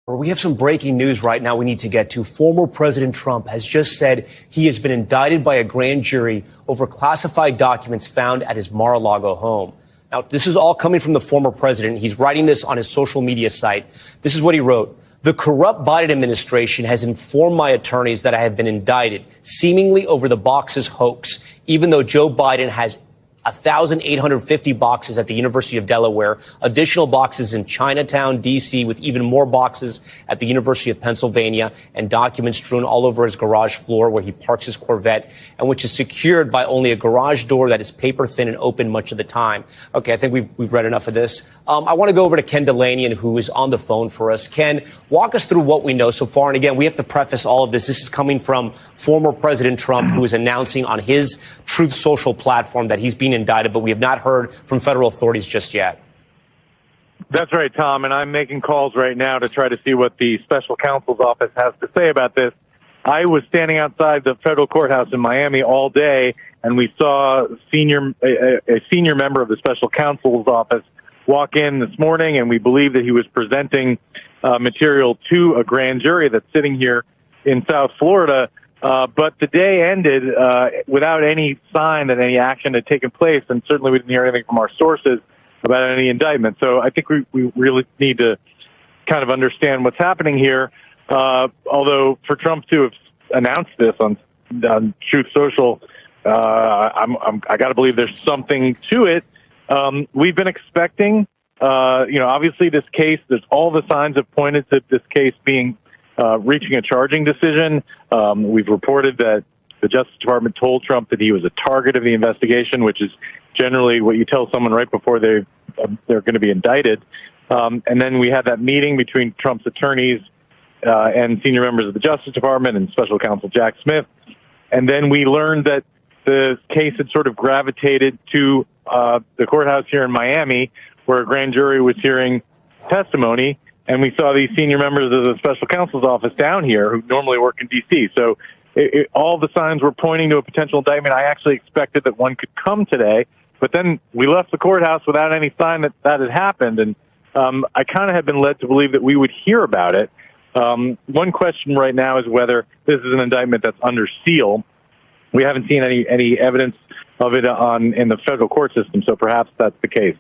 We have some breaking news right now we need to get to. Former President Trump has just said he has been indicted by a grand jury over classified documents found at his Mar-a-Lago home. Now, this is all coming from the former president. He's writing this on his social media site. This is what he wrote. The corrupt Biden administration has informed my attorneys that I have been indicted, seemingly over the boxes hoax, even though Joe Biden has 1,850 boxes at the University of Delaware, additional boxes in Chinatown, D.C., with even more boxes at the University of Pennsylvania, and documents strewn all over his garage floor where he parks his Corvette, and which is secured by only a garage door that is paper thin and open much of the time. Okay, I think we've read enough of this. I want to go over to Ken Delanian, who is on the phone for us. Ken, walk us through what we know so far. And again, we have to preface all of this. This is coming from former President Trump, who is announcing on his Truth Social platform that he's being indicted, but we have not heard from federal authorities just yet. That's right, Tom, and I'm making calls right now to try to see what the special counsel's office has to say about this. I was standing outside the federal courthouse in Miami all day, and we saw a senior member of the special counsel's office walk in this morning, and we believe that he was presenting material to a grand jury that's sitting here in South Florida. But the day ended without any sign that any action had taken place, and certainly we didn't hear anything from our sources about any indictment. So I think we really need to kind of understand what's happening here. Although for Trump to have announced this on Truth Social, I got to believe there's something to it. We've been expecting, obviously this case, there's all the signs have pointed to this case being reaching a charging decision. We've reported that the Justice Department told Trump that he was a target of the investigation, which is generally what you tell someone right before they're going to be indicted. And then we had that meeting between Trump's attorneys and senior members of the Justice Department and Special Counsel Jack Smith. And then we learned that the case had sort of gravitated to the courthouse here in Miami, where a grand jury was hearing testimony. And we saw these senior members of the special counsel's office down here who normally work in D.C. So all the signs were pointing to a potential indictment. I actually expected that one could come today, but then we left the courthouse without any sign that that had happened. And I kind of had been led to believe that we would hear about it. One question right now is whether this is an indictment that's under seal. We haven't seen any evidence of it in the federal court system, so perhaps that's the case.